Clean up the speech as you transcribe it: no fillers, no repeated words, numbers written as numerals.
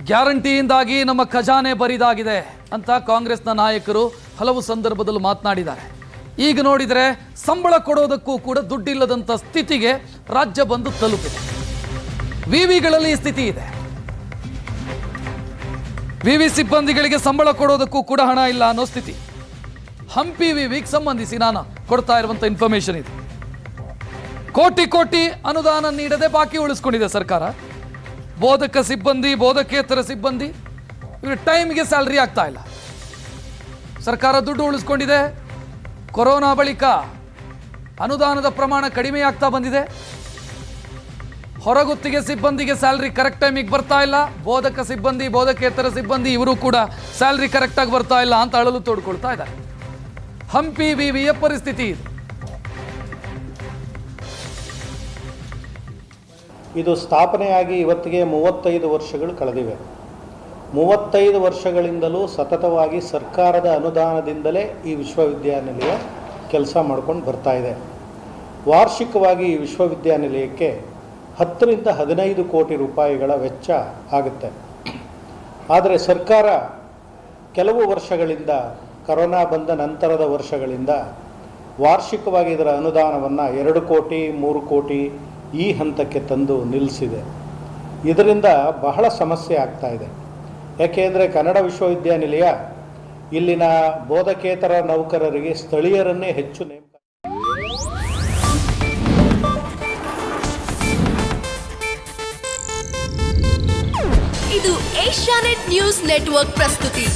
ಗ್ಯಾರಂಟಿಯಿಂದಾಗಿ ನಮ್ಮ ಖಜಾನೆ ಬರಿದಾಗಿದೆ ಅಂತ ಕಾಂಗ್ರೆಸ್ನ ನಾಯಕರು ಹಲವು ಸಂದರ್ಭದಲ್ಲಿ ಮಾತನಾಡಿದ್ದಾರೆ. ಈಗ ನೋಡಿದರೆ ಸಂಬಳ ಕೊಡೋದಕ್ಕೂ ಕೂಡ ದುಡ್ಡಿಲ್ಲದಂಥ ಸ್ಥಿತಿಗೆ ರಾಜ್ಯ ಬಂದು ತಲುಪಿದೆ. ವಿವಿಗಳಲ್ಲಿ ಈ ಸ್ಥಿತಿ ಇದೆ. ವಿವಿ ಸಿಬ್ಬಂದಿಗಳಿಗೆ ಸಂಬಳ ಕೊಡೋದಕ್ಕೂ ಕೂಡ ಹಣ ಇಲ್ಲ ಅನ್ನೋ ಸ್ಥಿತಿ. ಹಂಪಿ ವಿವಿಗೆ ಸಂಬಂಧಿಸಿ ನಾನು ಕೊಡ್ತಾ ಇರುವಂಥ ಇನ್ಫಾರ್ಮೇಶನ್ ಇದೆ. ಕೋಟಿ ಕೋಟಿ ಅನುದಾನ ನೀಡದೆ ಬಾಕಿ ಉಳಿಸ್ಕೊಂಡಿದೆ ಸರ್ಕಾರ. ಬೋಧಕ ಸಿಬ್ಬಂದಿ, ಬೋಧಕೇತರ ಸಿಬ್ಬಂದಿ ಇವರು ಟೈಮ್ಗೆ ಸ್ಯಾಲ್ರಿ ಆಗ್ತಾ ಇಲ್ಲ. ಸರ್ಕಾರ ದುಡ್ಡು ಉಳಿಸ್ಕೊಂಡಿದೆ. ಕೊರೋನಾ ಬಳಿಕ ಅನುದಾನದ ಪ್ರಮಾಣ ಕಡಿಮೆ ಆಗ್ತಾ ಬಂದಿದೆ. ಹೊರಗುತ್ತಿಗೆ ಸಿಬ್ಬಂದಿಗೆ ಸ್ಯಾಲ್ರಿ ಕರೆಕ್ಟ್ ಟೈಮಿಗೆ ಬರ್ತಾ ಇಲ್ಲ. ಬೋಧಕ ಸಿಬ್ಬಂದಿ, ಬೋಧಕೇತರ ಸಿಬ್ಬಂದಿ ಇವರು ಕೂಡ ಸ್ಯಾಲ್ರಿ ಕರೆಕ್ಟಾಗಿ ಬರ್ತಾ ಇಲ್ಲ ಅಂತ ಅಳಲು ತೋಡ್ಕೊಳ್ತಾ ಇದ್ದಾರೆ. ಹಂಪಿ ವಿವಿಯ ಪರಿಸ್ಥಿತಿ ಇದು. ಇದು ಸ್ಥಾಪನೆಯಾಗಿ ಇವತ್ತಿಗೆ 35 ವರ್ಷಗಳು ಕಳೆದಿವೆ. 35 ವರ್ಷಗಳಿಂದಲೂ ಸತತವಾಗಿ ಸರ್ಕಾರದ ಅನುದಾನದಿಂದಲೇ ಈ ವಿಶ್ವವಿದ್ಯಾನಿಲಯ ಕೆಲಸ ಮಾಡ್ಕೊಂಡು ಬರ್ತಾ ಇದೆ. ವಾರ್ಷಿಕವಾಗಿ ಈ ವಿಶ್ವವಿದ್ಯಾನಿಲಯಕ್ಕೆ 10 ರಿಂದ 15 ಕೋಟಿ ರೂಪಾಯಿಗಳ ವೆಚ್ಚ ಆಗುತ್ತೆ. ಆದರೆ ಸರ್ಕಾರ ಕೆಲವು ವರ್ಷಗಳಿಂದ, ಕರೋನಾ ಬಂದ ನಂತರದ ವರ್ಷಗಳಿಂದ ವಾರ್ಷಿಕವಾಗಿ ಇದರ ಅನುದಾನವನ್ನು 2 ಕೋಟಿ 3 ಕೋಟಿ ಈ ಹಂತಕ್ಕೆ ತಂದು ನಿಲ್ಲಿಸಿದೆ. ಇದರಿಂದ ಬಹಳ ಸಮಸ್ಯೆ ಆಗ್ತಾ ಇದೆ. ಯಾಕೆಂದರೆ ಕನ್ನಡ ವಿಶ್ವವಿದ್ಯಾನಿಲಯ ಇಲ್ಲಿನ ಬೋಧಕೇತರ ನೌಕರರಿಗೆ ಸ್ಥಳೀಯರನ್ನೇ ಹೆಚ್ಚು ನೇಮಕ. ಇದು ಏಷ್ಯಾನೆಟ್ ನ್ಯೂಸ್ ನೆಟ್ವರ್ಕ್ ಪ್ರಸ್ತುತಿ.